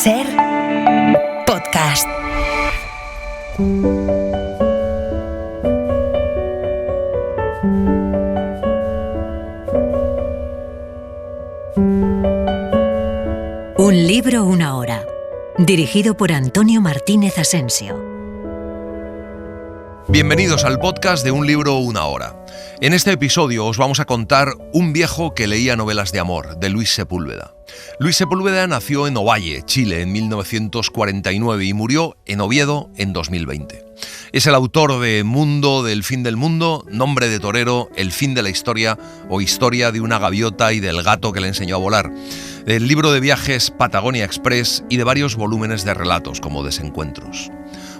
SER Podcast. Un libro, una hora. Dirigido por Antonio Martínez Asensio. Bienvenidos al podcast de Un libro, una hora. En este episodio os vamos a contar Un viejo que leía novelas de amor, de Luis Sepúlveda. Luis Sepúlveda nació en Ovalle, Chile, en 1949 y murió en Oviedo en 2020. Es el autor de Mundo del fin del mundo, Nombre de torero, El fin de la historia o Historia de una gaviota y del gato que le enseñó a volar, del libro de viajes Patagonia Express y de varios volúmenes de relatos como Desencuentros.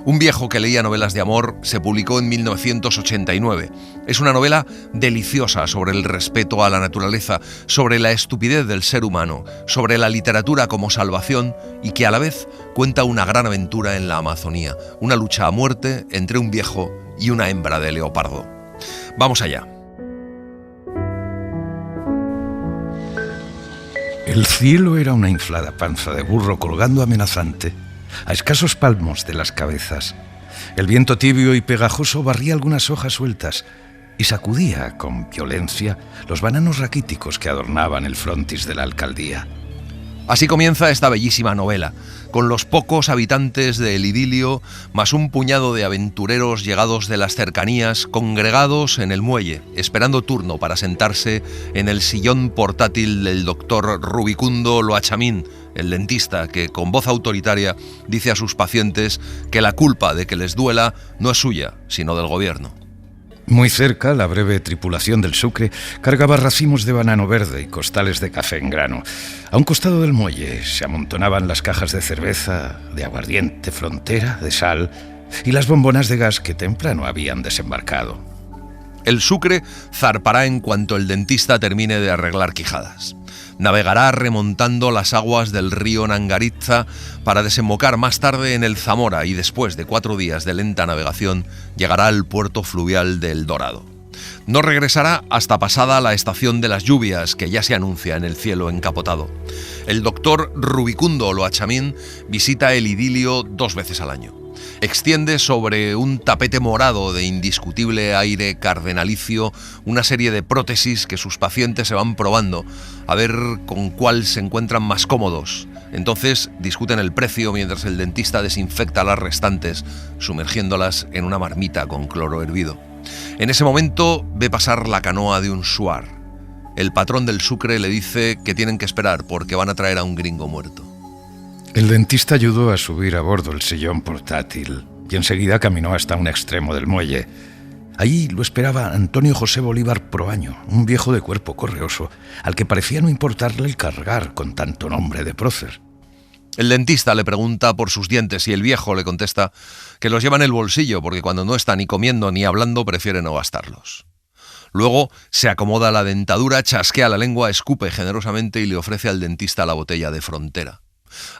Un viejo que leía novelas de amor se publicó en 1989. Es una novela deliciosa sobre el respeto a la naturaleza, sobre la estupidez del ser humano, sobre la literatura como salvación y que a la vez cuenta una gran aventura en la Amazonía, una lucha a muerte entre un viejo y una hembra de leopardo. Vamos allá. El cielo era una inflada panza de burro colgando amenazante a escasos palmos de las cabezas. El viento tibio y pegajoso barría algunas hojas sueltas y sacudía con violencia los bananos raquíticos que adornaban el frontis de la alcaldía. Así comienza esta bellísima novela, con los pocos habitantes del idilio, más un puñado de aventureros llegados de las cercanías, congregados en el muelle, esperando turno para sentarse en el sillón portátil del doctor Rubicundo Loachamín, el dentista que, con voz autoritaria, dice a sus pacientes que la culpa de que les duela no es suya, sino del gobierno. Muy cerca, la breve tripulación del Sucre cargaba racimos de banano verde y costales de café en grano. A un costado del muelle se amontonaban las cajas de cerveza, de aguardiente Frontera, de sal y las bombonas de gas que temprano habían desembarcado. El Sucre zarpará en cuanto el dentista termine de arreglar quijadas. Navegará remontando las aguas del río Nangaritza para desembocar más tarde en el Zamora y después de 4 días de lenta navegación llegará al puerto fluvial de El Dorado. No regresará hasta pasada la estación de las lluvias que ya se anuncia en el cielo encapotado. El doctor Rubicundo Loachamín visita el idilio 2 veces al año. Extiende sobre un tapete morado de indiscutible aire cardenalicio una serie de prótesis que sus pacientes se van probando a ver con cuál se encuentran más cómodos. Entonces discuten el precio mientras el dentista desinfecta las restantes, sumergiéndolas en una marmita con cloro hervido. En ese momento ve pasar la canoa de un shuar. El patrón del Sucre le dice que tienen que esperar porque van a traer a un gringo muerto. El dentista ayudó a subir a bordo el sillón portátil y enseguida caminó hasta un extremo del muelle. Allí lo esperaba Antonio José Bolívar Proaño, un viejo de cuerpo correoso, al que parecía no importarle el cargar con tanto nombre de prócer. El dentista le pregunta por sus dientes y el viejo le contesta que los lleva en el bolsillo porque cuando no está ni comiendo ni hablando prefiere no gastarlos. Luego se acomoda la dentadura, chasquea la lengua, escupe generosamente y le ofrece al dentista la botella de Frontera.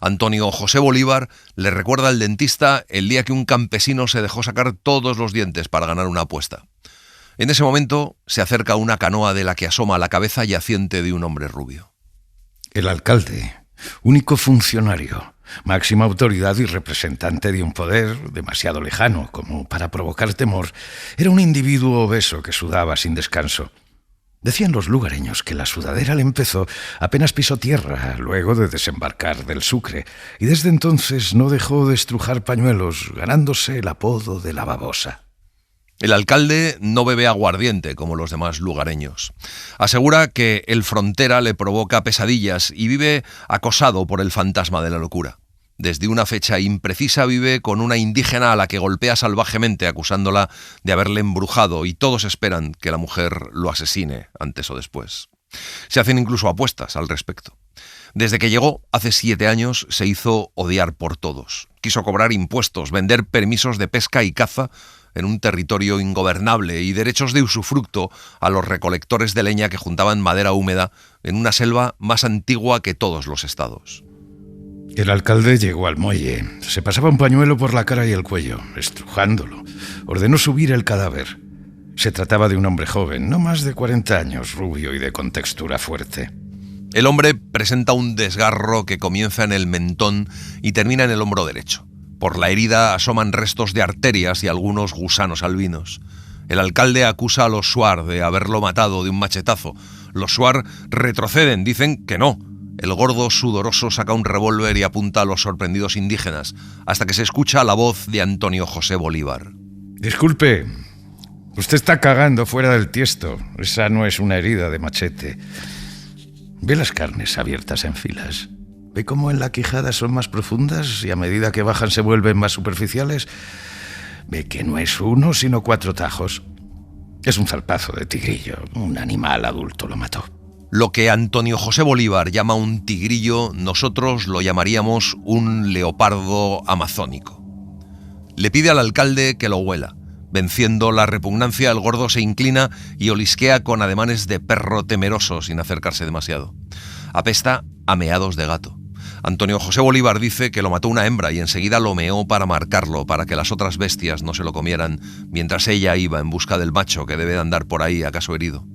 Antonio José Bolívar le recuerda al dentista el día que un campesino se dejó sacar todos los dientes para ganar una apuesta. En ese momento se acerca una canoa de la que asoma la cabeza yaciente de un hombre rubio. El alcalde, único funcionario, máxima autoridad y representante de un poder demasiado lejano como para provocar temor, era un individuo obeso que sudaba sin descanso. Decían los lugareños que la sudadera le empezó apenas pisó tierra luego de desembarcar del Sucre y desde entonces no dejó de estrujar pañuelos, ganándose el apodo de la babosa. El alcalde no bebe aguardiente como los demás lugareños. Asegura que el Frontera le provoca pesadillas y vive acosado por el fantasma de la locura. Desde una fecha imprecisa vive con una indígena a la que golpea salvajemente acusándola de haberle embrujado y todos esperan que la mujer lo asesine antes o después. Se hacen incluso apuestas al respecto. Desde que llegó, hace 7 años, se hizo odiar por todos. Quiso cobrar impuestos, vender permisos de pesca y caza en un territorio ingobernable y derechos de usufructo a los recolectores de leña que juntaban madera húmeda en una selva más antigua que todos los estados. El alcalde llegó al muelle, se pasaba un pañuelo por la cara y el cuello, estrujándolo. Ordenó subir el cadáver. Se trataba de un hombre joven, no más de 40 años, rubio y de contextura fuerte. El hombre presenta un desgarro que comienza en el mentón y termina en el hombro derecho. Por la herida asoman restos de arterias y algunos gusanos albinos. El alcalde acusa a los Suar de haberlo matado de un machetazo. Los Suar retroceden, dicen que no. El gordo sudoroso saca un revólver y apunta a los sorprendidos indígenas, hasta que se escucha la voz de Antonio José Bolívar. Disculpe, usted está cagando fuera del tiesto. Esa no es una herida de machete. ¿Ve las carnes abiertas en filas? ¿Ve cómo en la quijada son más profundas y a medida que bajan se vuelven más superficiales? ¿Ve que no es uno, sino 4 tajos? Es un zarpazo de tigrillo. Un animal adulto lo mató. Lo que Antonio José Bolívar llama un tigrillo, nosotros lo llamaríamos un leopardo amazónico. Le pide al alcalde que lo huela. Venciendo la repugnancia, el gordo se inclina y olisquea con ademanes de perro temeroso sin acercarse demasiado. Apesta a meados de gato. Antonio José Bolívar dice que lo mató una hembra y enseguida lo meó para marcarlo, para que las otras bestias no se lo comieran, mientras ella iba en busca del macho que debe de andar por ahí acaso herido.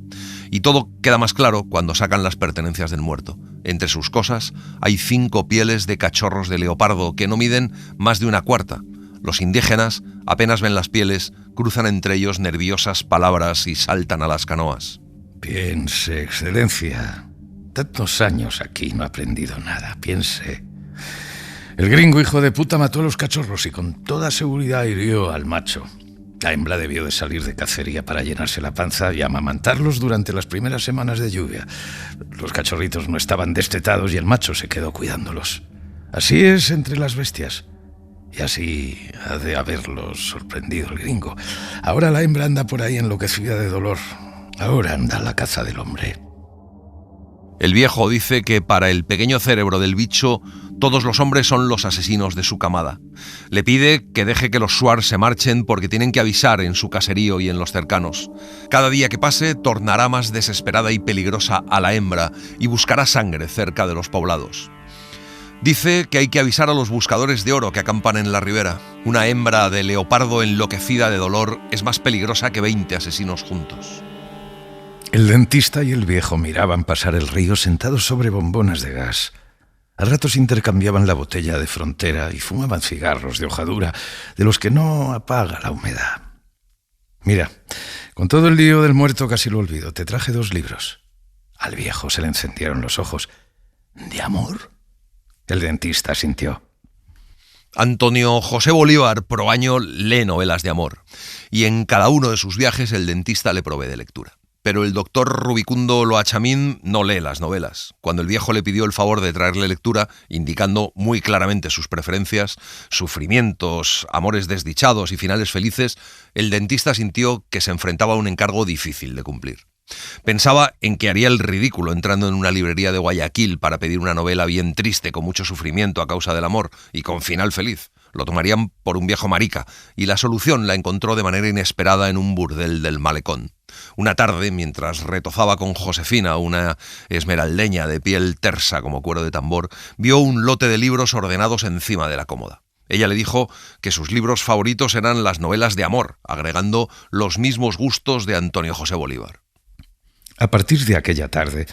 Y todo queda más claro cuando sacan las pertenencias del muerto. Entre sus cosas hay 5 pieles de cachorros de leopardo que no miden más de 1/4. Los indígenas apenas ven las pieles, cruzan entre ellos nerviosas palabras y saltan a las canoas. Piense, Excelencia. Tantos años aquí no ha aprendido nada. Piense. El gringo hijo de puta mató a los cachorros y con toda seguridad hirió al macho. La hembra debió de salir de cacería para llenarse la panza y amamantarlos durante las primeras semanas de lluvia. Los cachorritos no estaban destetados y el macho se quedó cuidándolos. Así es entre las bestias. Y así ha de haberlos sorprendido el gringo. Ahora la hembra anda por ahí enloquecida de dolor. Ahora anda a la caza del hombre. El viejo dice que para el pequeño cerebro del bicho, todos los hombres son los asesinos de su camada. Le pide que deje que los Suar se marchen porque tienen que avisar en su caserío y en los cercanos. Cada día que pase tornará más desesperada y peligrosa a la hembra y buscará sangre cerca de los poblados. Dice que hay que avisar a los buscadores de oro que acampan en la ribera. Una hembra de leopardo enloquecida de dolor es más peligrosa que 20 asesinos juntos. El dentista y el viejo miraban pasar el río sentados sobre bombonas de gas. A ratos intercambiaban la botella de frontera y fumaban cigarros de hojadura, de los que no apaga la humedad. Mira, con todo el lío del muerto casi lo olvido. Te traje 2 libros. Al viejo se le encendieron los ojos. ¿De amor? El dentista asintió. Antonio José Bolívar Proaño lee novelas de amor, y en cada uno de sus viajes el dentista le provee de lectura. Pero el doctor Rubicundo Loachamín no lee las novelas. Cuando el viejo le pidió el favor de traerle lectura, indicando muy claramente sus preferencias, sufrimientos, amores desdichados y finales felices, el dentista sintió que se enfrentaba a un encargo difícil de cumplir. Pensaba en que haría el ridículo entrando en una librería de Guayaquil para pedir una novela bien triste, con mucho sufrimiento a causa del amor y con final feliz. Lo tomarían por un viejo marica, y la solución la encontró de manera inesperada en un burdel del Malecón. Una tarde, mientras retozaba con Josefina, una esmeraldeña de piel tersa como cuero de tambor, vio un lote de libros ordenados encima de la cómoda. Ella le dijo que sus libros favoritos eran las novelas de amor, agregando los mismos gustos de Antonio José Bolívar. A partir de aquella tarde,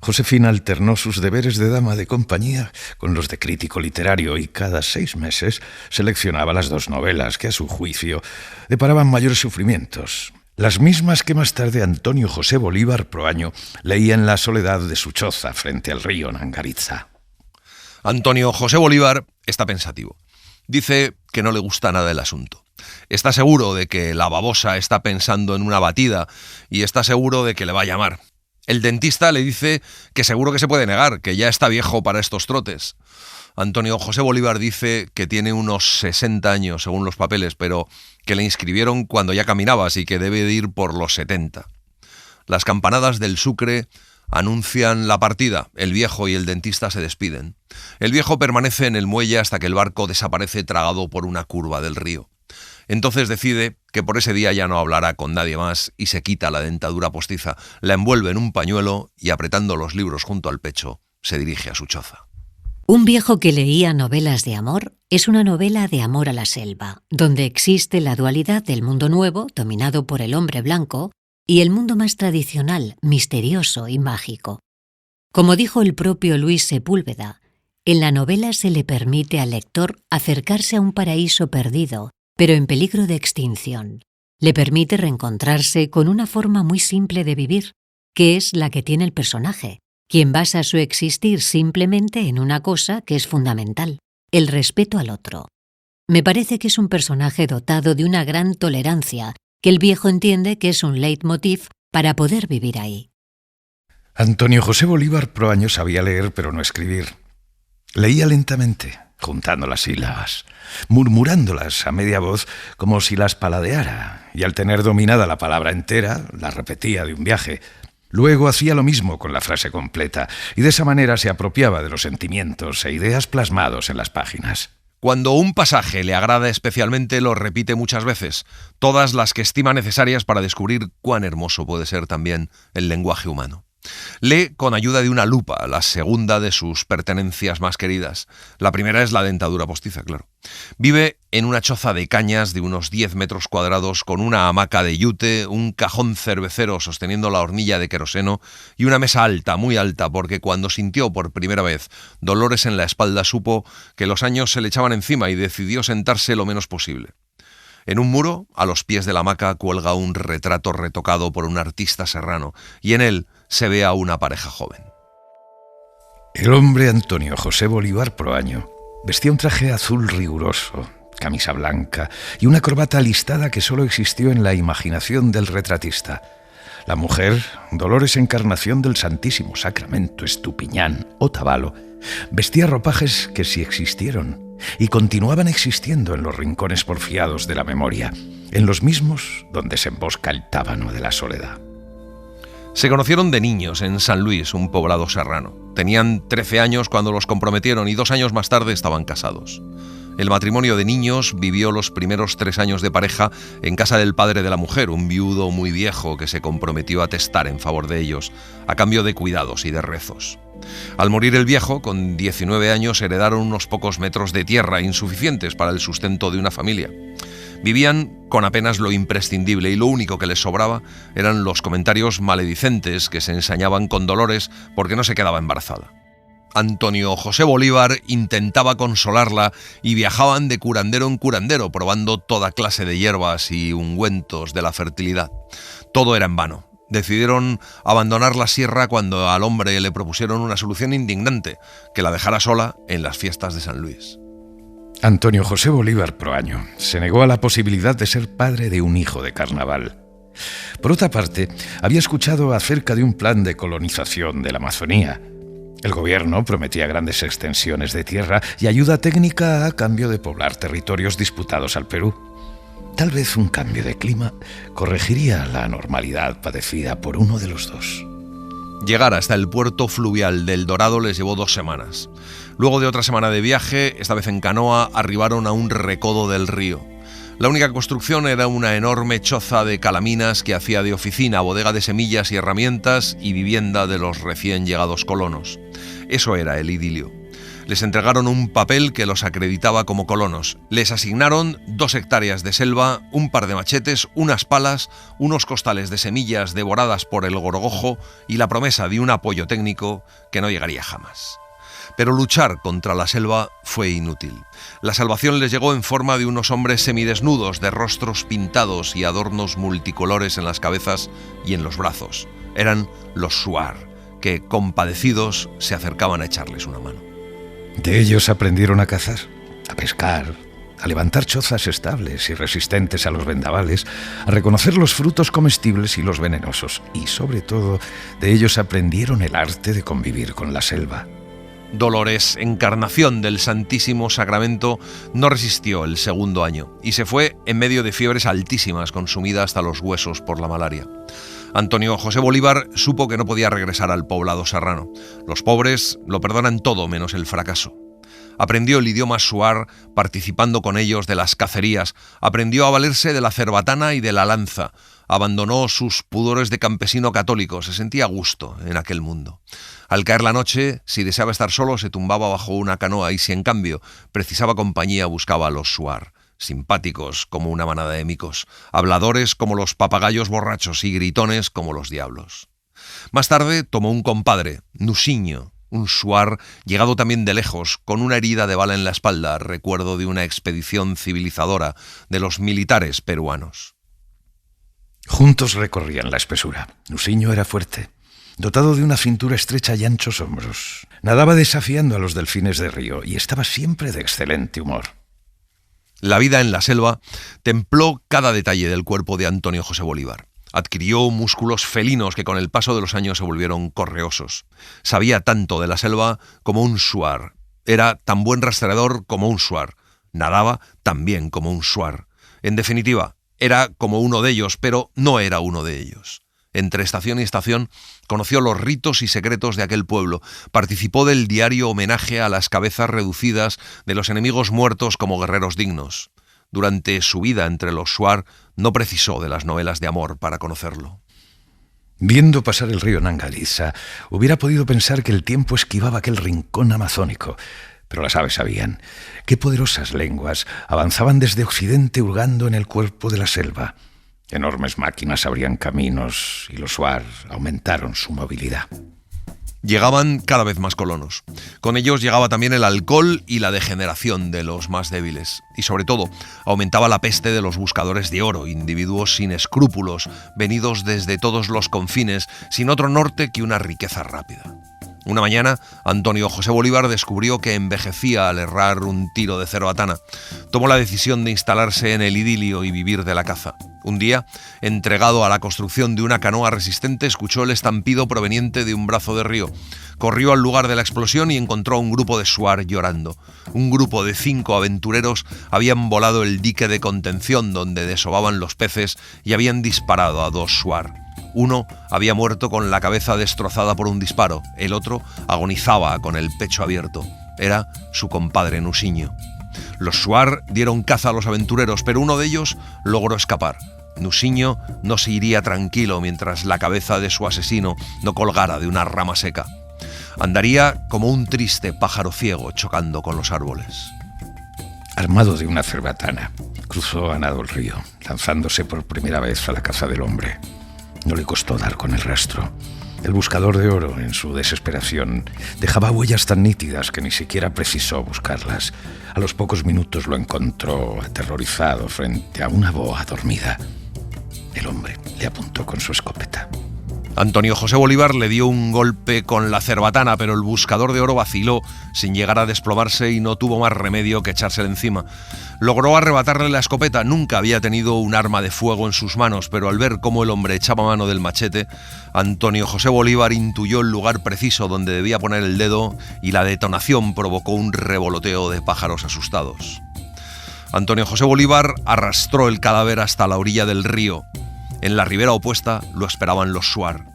Josefina alternó sus deberes de dama de compañía con los de crítico literario y cada 6 meses seleccionaba las 2 novelas que, a su juicio, deparaban mayores sufrimientos. Las mismas que más tarde Antonio José Bolívar Proaño leía en la soledad de su choza frente al río Nangaritza. Antonio José Bolívar está pensativo. Dice que no le gusta nada el asunto. Está seguro de que la babosa está pensando en una batida y está seguro de que le va a llamar. El dentista le dice que seguro que se puede negar, que ya está viejo para estos trotes. Antonio José Bolívar dice que tiene unos 60 años según los papeles, pero que le inscribieron cuando ya caminaba, así que debe de ir por los 70. Las campanadas del Sucre anuncian la partida. El viejo y el dentista se despiden. El viejo permanece en el muelle hasta que el barco desaparece tragado por una curva del río. Entonces decide que por ese día ya no hablará con nadie más y se quita la dentadura postiza, la envuelve en un pañuelo y, apretando los libros junto al pecho, se dirige a su choza. Un viejo que leía novelas de amor es una novela de amor a la selva, donde existe la dualidad del mundo nuevo, dominado por el hombre blanco, y el mundo más tradicional, misterioso y mágico. Como dijo el propio Luis Sepúlveda, en la novela se le permite al lector acercarse a un paraíso perdido, pero en peligro de extinción. Le permite reencontrarse con una forma muy simple de vivir, que es la que tiene el personaje, quien basa su existir simplemente en una cosa que es fundamental, el respeto al otro. Me parece que es un personaje dotado de una gran tolerancia, que el viejo entiende que es un leitmotiv para poder vivir ahí. Antonio José Bolívar Proaño sabía leer pero no escribir. Leía lentamente, juntando las sílabas, murmurándolas a media voz como si las paladeara, y al tener dominada la palabra entera, la repetía de un viaje. Luego hacía lo mismo con la frase completa, y de esa manera se apropiaba de los sentimientos e ideas plasmados en las páginas. Cuando un pasaje le agrada especialmente, lo repite muchas veces, todas las que estima necesarias para descubrir cuán hermoso puede ser también el lenguaje humano. Lee con ayuda de una lupa la segunda de sus pertenencias más queridas. La primera es la dentadura postiza, claro. Vive en una choza de cañas de unos 10 metros cuadrados con una hamaca de yute, un cajón cervecero sosteniendo la hornilla de queroseno y una mesa alta, muy alta, porque cuando sintió por primera vez dolores en la espalda supo que los años se le echaban encima y decidió sentarse lo menos posible. En un muro, a los pies de la hamaca, cuelga un retrato retocado por un artista serrano y en él se ve a una pareja joven. El hombre Antonio José Bolívar Proaño vestía un traje azul riguroso, camisa blanca y una corbata listada que solo existió en la imaginación del retratista. La mujer, Dolores Encarnación del Santísimo Sacramento Estupiñán, Otavalo, vestía ropajes que sí existieron y continuaban existiendo en los rincones porfiados de la memoria, en los mismos donde se embosca el tábano de la soledad. Se conocieron de niños en San Luis, un poblado serrano. Tenían 13 años cuando los comprometieron y 2 años más tarde estaban casados. El matrimonio de niños vivió los primeros 3 años de pareja en casa del padre de la mujer, un viudo muy viejo que se comprometió a testar en favor de ellos, a cambio de cuidados y de rezos. Al morir el viejo, con 19 años, heredaron unos pocos metros de tierra insuficientes para el sustento de una familia. Vivían con apenas lo imprescindible y lo único que les sobraba eran los comentarios maledicentes que se ensañaban con Dolores porque no se quedaba embarazada. Antonio José Bolívar intentaba consolarla y viajaban de curandero en curandero probando toda clase de hierbas y ungüentos de la fertilidad. Todo era en vano. Decidieron abandonar la sierra cuando al hombre le propusieron una solución indignante, que la dejara sola en las fiestas de San Luis. Antonio José Bolívar Proaño se negó a la posibilidad de ser padre de un hijo de carnaval. Por otra parte, había escuchado acerca de un plan de colonización de la Amazonía. El gobierno prometía grandes extensiones de tierra y ayuda técnica a cambio de poblar territorios disputados al Perú. Tal vez un cambio de clima corregiría la anormalidad padecida por uno de los dos. Llegar hasta el puerto fluvial del Dorado les llevó 2 semanas. Luego de otra semana de viaje, esta vez en canoa, arribaron a un recodo del río. La única construcción era una enorme choza de calaminas que hacía de oficina, bodega de semillas y herramientas y vivienda de los recién llegados colonos. Eso era el idilio. Les entregaron un papel que los acreditaba como colonos. Les asignaron 2 hectáreas de selva, un par de machetes, unas palas, unos costales de semillas devoradas por el gorgojo y la promesa de un apoyo técnico que no llegaría jamás. Pero luchar contra la selva fue inútil. La salvación les llegó en forma de unos hombres semidesnudos, de rostros pintados y adornos multicolores en las cabezas y en los brazos. Eran los Shuar, que, compadecidos, se acercaban a echarles una mano. De ellos aprendieron a cazar, a pescar, a levantar chozas estables y resistentes a los vendavales, a reconocer los frutos comestibles y los venenosos, y sobre todo, de ellos aprendieron el arte de convivir con la selva. Dolores Encarnación del Santísimo Sacramento no resistió el segundo año y se fue en medio de fiebres altísimas, consumida hasta los huesos por la malaria. Antonio José Bolívar supo que no podía regresar al poblado serrano. Los pobres lo perdonan todo menos el fracaso. Aprendió el idioma shuar participando con ellos de las cacerías, aprendió a valerse de la cerbatana y de la lanza, abandonó sus pudores de campesino católico, se sentía a gusto en aquel mundo. Al caer la noche, si deseaba estar solo, se tumbaba bajo una canoa y si en cambio precisaba compañía, buscaba a los shuar, simpáticos como una manada de micos, habladores como los papagayos borrachos y gritones como los diablos. Más tarde tomó un compadre, Nusinho, un shuar llegado también de lejos, con una herida de bala en la espalda, recuerdo de una expedición civilizadora de los militares peruanos. Juntos recorrían la espesura. Nusinho era fuerte, dotado de una cintura estrecha y anchos hombros. Nadaba desafiando a los delfines de río y estaba siempre de excelente humor. La vida en la selva templó cada detalle del cuerpo de Antonio José Bolívar. Adquirió músculos felinos que con el paso de los años se volvieron correosos. Sabía tanto de la selva como un shuar. Era tan buen rastreador como un shuar. Nadaba tan bien como un shuar. En definitiva, era como uno de ellos, pero no era uno de ellos. Entre estación y estación conoció los ritos y secretos de aquel pueblo. Participó del diario homenaje a las cabezas reducidas de los enemigos muertos como guerreros dignos. Durante su vida entre los shuar no precisó de las novelas de amor para conocerlo. Viendo pasar el río Nangaliza, hubiera podido pensar que el tiempo esquivaba aquel rincón amazónico, pero las aves sabían qué poderosas lenguas avanzaban desde Occidente hurgando en el cuerpo de la selva. Enormes máquinas abrían caminos y los shuar aumentaron su movilidad. Llegaban cada vez más colonos. Con ellos llegaba también el alcohol y la degeneración de los más débiles. Y sobre todo, aumentaba la peste de los buscadores de oro, individuos sin escrúpulos, venidos desde todos los confines, sin otro norte que una riqueza rápida. Una mañana, Antonio José Bolívar descubrió que envejecía al errar un tiro de cerbatana. Tomó la decisión de instalarse en el idilio y vivir de la caza. Un día, entregado a la construcción de una canoa resistente, escuchó el estampido proveniente de un brazo de río. Corrió al lugar de la explosión y encontró a un grupo de shuar llorando. Un grupo de 5 aventureros habían volado el dique de contención donde desovaban los peces y habían disparado a 2 shuar. Uno había muerto con la cabeza destrozada por un disparo, el otro agonizaba con el pecho abierto. Era su compadre Nusinho. Los shuar dieron caza a los aventureros, pero uno de ellos logró escapar. Nusinho no se iría tranquilo mientras la cabeza de su asesino no colgara de una rama seca. Andaría como un triste pájaro ciego chocando con los árboles. Armado de una cerbatana, cruzó a nado el río, lanzándose por primera vez a la caza del hombre. No le costó dar con el rastro. El buscador de oro, en su desesperación, dejaba huellas tan nítidas que ni siquiera precisó buscarlas. A los pocos minutos lo encontró aterrorizado frente a una boa dormida. El hombre le apuntó con su escopeta. Antonio José Bolívar le dio un golpe con la cerbatana, pero el buscador de oro vaciló sin llegar a desplomarse y no tuvo más remedio que echársele encima. Logró arrebatarle la escopeta. Nunca había tenido un arma de fuego en sus manos, pero al ver cómo el hombre echaba mano del machete, Antonio José Bolívar intuyó el lugar preciso donde debía poner el dedo y la detonación provocó un revoloteo de pájaros asustados. Antonio José Bolívar arrastró el cadáver hasta la orilla del río. En la ribera opuesta lo esperaban los shuar.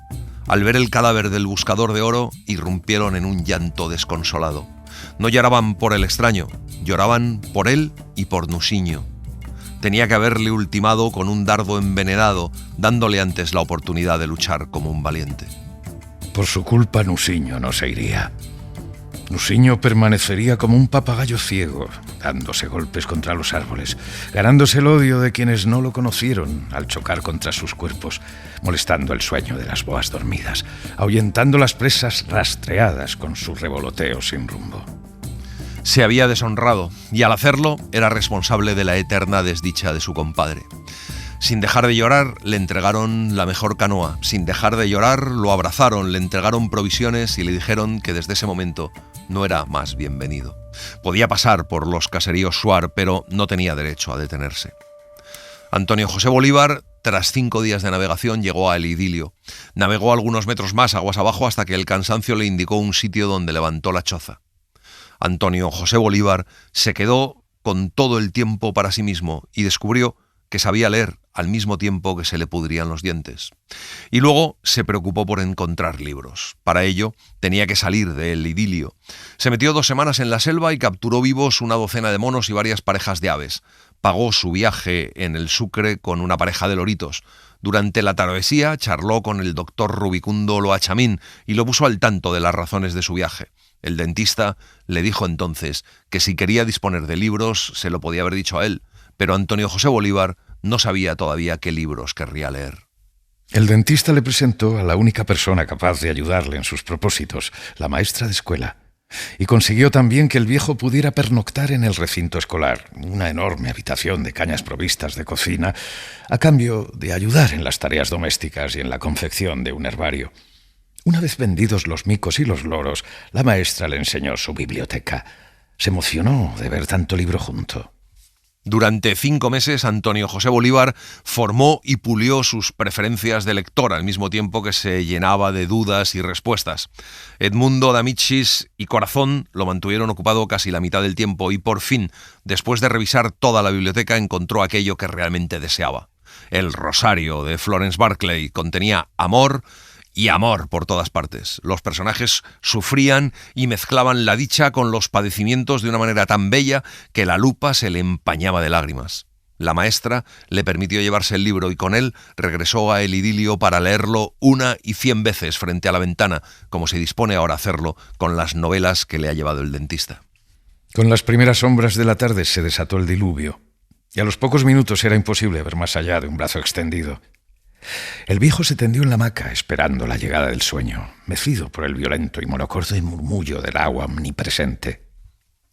Al ver el cadáver del buscador de oro, irrumpieron en un llanto desconsolado. No lloraban por el extraño, lloraban por él y por Nusinho. Tenía que haberle ultimado con un dardo envenenado, dándole antes la oportunidad de luchar como un valiente. Por su culpa, Nusinho no se iría. Nusinho permanecería como un papagayo ciego, dándose golpes contra los árboles, ganándose el odio de quienes no lo conocieron al chocar contra sus cuerpos, molestando el sueño de las boas dormidas, ahuyentando las presas rastreadas con su revoloteo sin rumbo. Se había deshonrado, y al hacerlo era responsable de la eterna desdicha de su compadre. Sin dejar de llorar, le entregaron la mejor canoa. Sin dejar de llorar, lo abrazaron, le entregaron provisiones y le dijeron que desde ese momento no era más bienvenido. Podía pasar por los caseríos shuar, pero no tenía derecho a detenerse. Antonio José Bolívar, tras 5 días de navegación, llegó al idilio. Navegó algunos metros más aguas abajo hasta que el cansancio le indicó un sitio donde levantó la choza. Antonio José Bolívar se quedó con todo el tiempo para sí mismo y descubrió que sabía leer al mismo tiempo que se le pudrían los dientes. Y luego se preocupó por encontrar libros. Para ello tenía que salir del idilio. Se metió 2 semanas en la selva y capturó vivos una docena de monos y varias parejas de aves. Pagó su viaje en el Sucre con una pareja de loritos. Durante la travesía charló con el doctor Rubicundo Loachamín y lo puso al tanto de las razones de su viaje. El dentista le dijo entonces que si quería disponer de libros se lo podía haber dicho a él, pero Antonio José Bolívar no sabía todavía qué libros querría leer. El dentista le presentó a la única persona capaz de ayudarle en sus propósitos, la maestra de escuela, y consiguió también que el viejo pudiera pernoctar en el recinto escolar, una enorme habitación de cañas provistas de cocina, a cambio de ayudar en las tareas domésticas y en la confección de un herbario. Una vez vendidos los micos y los loros, la maestra le enseñó su biblioteca. Se emocionó de ver tanto libro junto. Durante 5 meses, Antonio José Bolívar formó y pulió sus preferencias de lector, al mismo tiempo que se llenaba de dudas y respuestas. Edmundo D'Amicis y Corazón lo mantuvieron ocupado casi la mitad del tiempo y, por fin, después de revisar toda la biblioteca, encontró aquello que realmente deseaba. El Rosario de Florence Barclay contenía amor y amor por todas partes. Los personajes sufrían y mezclaban la dicha con los padecimientos de una manera tan bella que la lupa se le empañaba de lágrimas. La maestra le permitió llevarse el libro y con él regresó a el idilio para leerlo 1 y 100 veces frente a la ventana, como se dispone ahora a hacerlo con las novelas que le ha llevado el dentista. Con las primeras sombras de la tarde se desató el diluvio, y a los pocos minutos era imposible ver más allá de un brazo extendido. El viejo se tendió en la hamaca esperando la llegada del sueño, mecido por el violento y monocorde murmullo del agua omnipresente.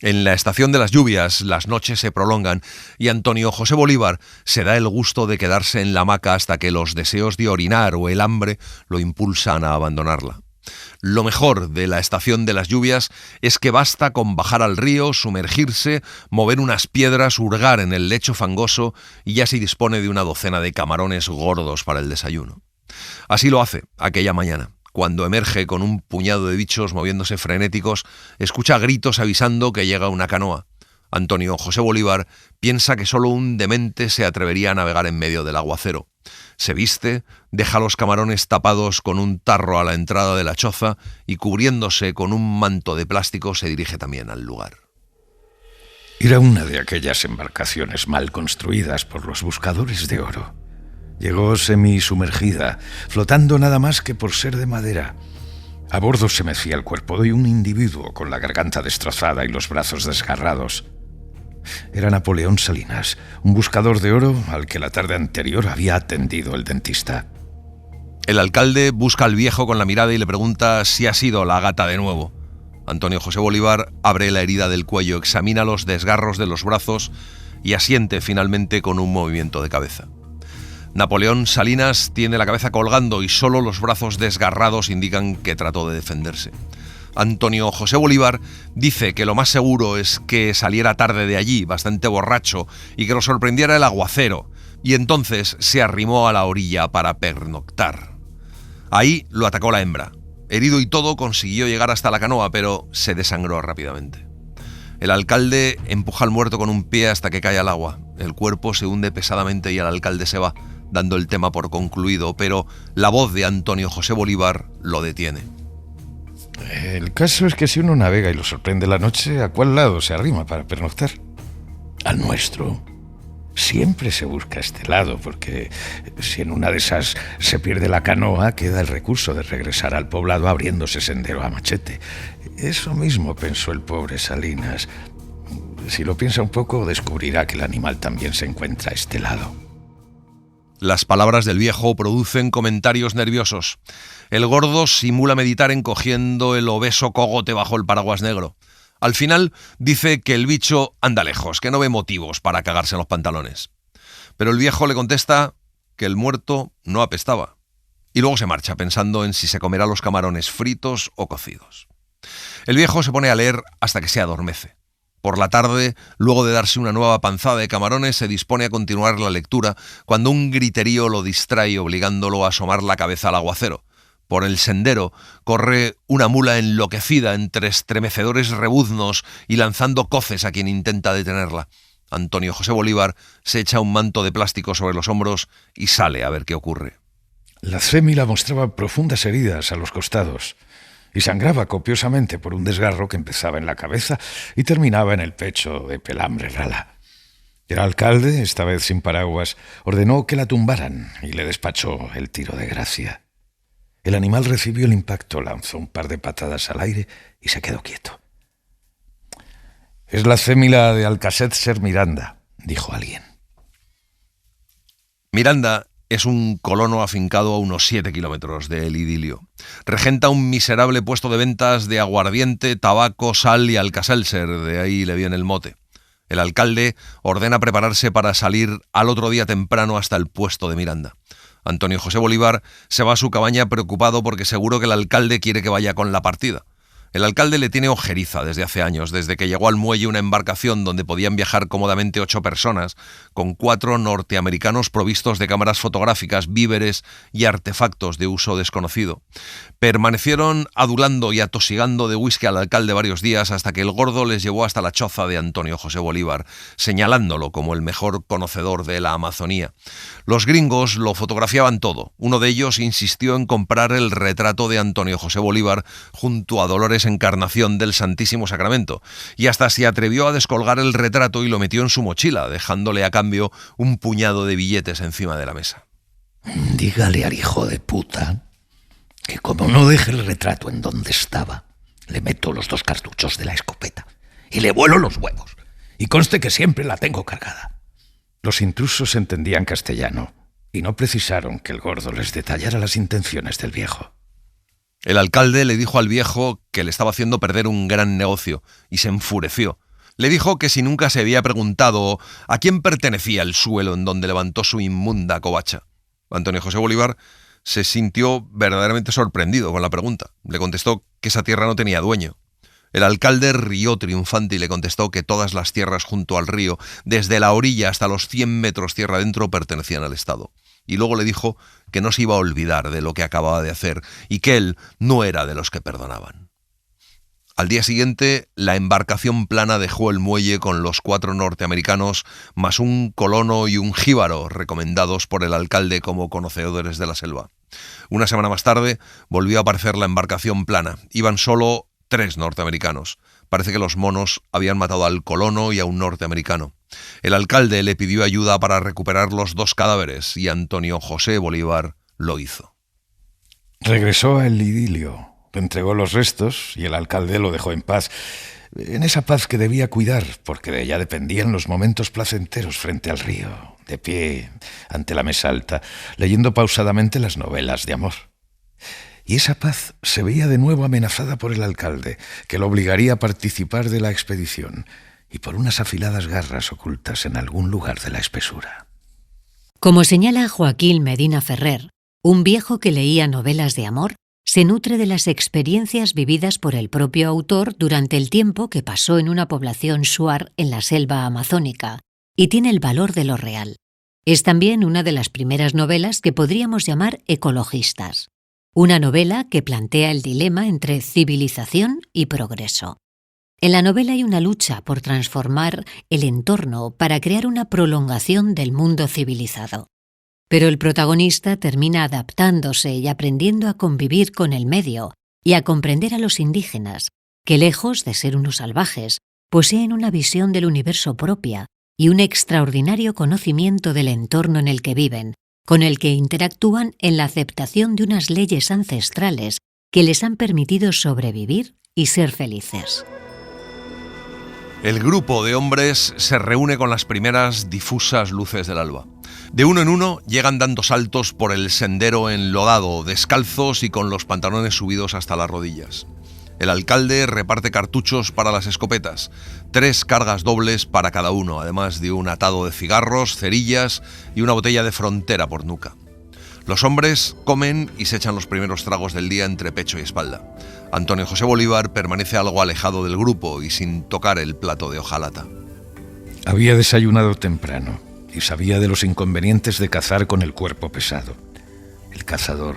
En la estación de las lluvias, las noches se prolongan y Antonio José Bolívar se da el gusto de quedarse en la hamaca hasta que los deseos de orinar o el hambre lo impulsan a abandonarla. Lo mejor de la estación de las lluvias es que basta con bajar al río, sumergirse, mover unas piedras, hurgar en el lecho fangoso y ya se dispone de una docena de camarones gordos para el desayuno. Así lo hace aquella mañana. Cuando emerge con un puñado de bichos moviéndose frenéticos, escucha gritos avisando que llega una canoa. Antonio José Bolívar piensa que solo un demente se atrevería a navegar en medio del aguacero. Se viste, deja los camarones tapados con un tarro a la entrada de la choza y cubriéndose con un manto de plástico se dirige también al lugar. Era una de aquellas embarcaciones mal construidas por los buscadores de oro. Llegó semisumergida, flotando nada más que por ser de madera. A bordo se mecía el cuerpo de un individuo con la garganta destrozada y los brazos desgarrados. Era Napoleón Salinas, un buscador de oro al que la tarde anterior había atendido el dentista. El alcalde busca al viejo con la mirada y le pregunta si ha sido la gata de nuevo. Antonio José Bolívar abre la herida del cuello, examina los desgarros de los brazos y asiente finalmente con un movimiento de cabeza. Napoleón Salinas tiene la cabeza colgando y solo los brazos desgarrados indican que trató de defenderse. Antonio José Bolívar dice que lo más seguro es que saliera tarde de allí, bastante borracho, y que lo sorprendiera el aguacero, y entonces se arrimó a la orilla para pernoctar. Ahí lo atacó la hembra. Herido y todo, consiguió llegar hasta la canoa, pero se desangró rápidamente. El alcalde empuja al muerto con un pie hasta que cae al agua. El cuerpo se hunde pesadamente y el alcalde se va, dando el tema por concluido, pero la voz de Antonio José Bolívar lo detiene. El caso es que si uno navega y lo sorprende la noche, ¿a cuál lado se arrima para pernoctar? Al nuestro. Siempre se busca este lado, porque si en una de esas se pierde la canoa, queda el recurso de regresar al poblado abriéndose sendero a machete. Eso mismo pensó el pobre Salinas. Si lo piensa un poco, descubrirá que el animal también se encuentra a este lado. Las palabras del viejo producen comentarios nerviosos. El gordo simula meditar encogiendo el obeso cogote bajo el paraguas negro. Al final dice que el bicho anda lejos, que no ve motivos para cagarse en los pantalones. Pero el viejo le contesta que el muerto no apestaba. Y luego se marcha pensando en si se comerá los camarones fritos o cocidos. El viejo se pone a leer hasta que se adormece. Por la tarde, luego de darse una nueva panzada de camarones, se dispone a continuar la lectura cuando un griterío lo distrae obligándolo a asomar la cabeza al aguacero. Por el sendero corre una mula enloquecida entre estremecedores rebuznos y lanzando coces a quien intenta detenerla. Antonio José Bolívar se echa un manto de plástico sobre los hombros y sale a ver qué ocurre. La cémila mostraba profundas heridas a los costados y sangraba copiosamente por un desgarro que empezaba en la cabeza y terminaba en el pecho de pelambre rala. El alcalde, esta vez sin paraguas, ordenó que la tumbaran y le despachó el tiro de gracia. El animal recibió el impacto, lanzó un par de patadas al aire y se quedó quieto. «Es la cémila de Alcácer Miranda», dijo alguien. Miranda es un colono afincado a unos 7 kilómetros del idilio. Regenta un miserable puesto de ventas de aguardiente, tabaco, sal y alcacelser, de ahí le viene el mote. El alcalde ordena prepararse para salir al otro día temprano hasta el puesto de Miranda. Antonio José Bolívar se va a su cabaña preocupado porque seguro que el alcalde quiere que vaya con la partida. El alcalde le tiene ojeriza desde hace años, desde que llegó al muelle una embarcación donde podían viajar cómodamente 8 personas, con 4 norteamericanos provistos de cámaras fotográficas, víveres y artefactos de uso desconocido. Permanecieron adulando y atosigando de whisky al alcalde varios días hasta que el gordo les llevó hasta la choza de Antonio José Bolívar, señalándolo como el mejor conocedor de la Amazonía. Los gringos lo fotografiaban todo. Uno de ellos insistió en comprar el retrato de Antonio José Bolívar junto a Dolores Encarnación del Santísimo Sacramento, y hasta se atrevió a descolgar el retrato y lo metió en su mochila, dejándole a cambio un puñado de billetes encima de la mesa. Dígale al hijo de puta que como no deje el retrato en donde estaba, le meto los 2 cartuchos de la escopeta y le vuelo los huevos. Y conste que siempre la tengo cargada. Los intrusos entendían castellano y no precisaron que el gordo les detallara las intenciones del viejo. El alcalde le dijo al viejo que le estaba haciendo perder un gran negocio y se enfureció. Le dijo que si nunca se había preguntado a quién pertenecía el suelo en donde levantó su inmunda covacha. Antonio José Bolívar se sintió verdaderamente sorprendido con la pregunta. Le contestó que esa tierra no tenía dueño. El alcalde rió triunfante y le contestó que todas las tierras junto al río, desde la orilla hasta los 100 metros tierra adentro, pertenecían al Estado. Y luego le dijo que no se iba a olvidar de lo que acababa de hacer y que él no era de los que perdonaban. Al día siguiente, la embarcación plana dejó el muelle con los 4 norteamericanos, más un colono y un jíbaro, recomendados por el alcalde como conocedores de la selva. Una semana más tarde, volvió a aparecer la embarcación plana. Iban solo 3 norteamericanos. Parece que los monos habían matado al colono y a un norteamericano. El alcalde le pidió ayuda para recuperar los 2 cadáveres y Antonio José Bolívar lo hizo. Regresó al idilio, le entregó los restos y el alcalde lo dejó en paz. En esa paz que debía cuidar, porque de ella dependían los momentos placenteros frente al río, de pie ante la mesa alta, leyendo pausadamente las novelas de amor. Y esa paz se veía de nuevo amenazada por el alcalde, que lo obligaría a participar de la expedición, y por unas afiladas garras ocultas en algún lugar de la espesura. Como señala Joaquín Medina Ferrer, un viejo que leía novelas de amor se nutre de las experiencias vividas por el propio autor durante el tiempo que pasó en una población shuar en la selva amazónica, y tiene el valor de lo real. Es también una de las primeras novelas que podríamos llamar ecologistas. Una novela que plantea el dilema entre civilización y progreso. En la novela hay una lucha por transformar el entorno para crear una prolongación del mundo civilizado. Pero el protagonista termina adaptándose y aprendiendo a convivir con el medio y a comprender a los indígenas, que lejos de ser unos salvajes, poseen una visión del universo propia y un extraordinario conocimiento del entorno en el que viven, con el que interactúan en la aceptación de unas leyes ancestrales que les han permitido sobrevivir y ser felices. El grupo de hombres se reúne con las primeras difusas luces del alba. De uno en uno llegan dando saltos por el sendero enlodado, descalzos y con los pantalones subidos hasta las rodillas. El alcalde reparte cartuchos para las escopetas, 3 cargas dobles para cada uno, además de un atado de cigarros, cerillas y una botella de Frontera por nuca. Los hombres comen y se echan los primeros tragos del día entre pecho y espalda. Antonio José Bolívar permanece algo alejado del grupo y sin tocar el plato de hojalata. Había desayunado temprano y sabía de los inconvenientes de cazar con el cuerpo pesado. El cazador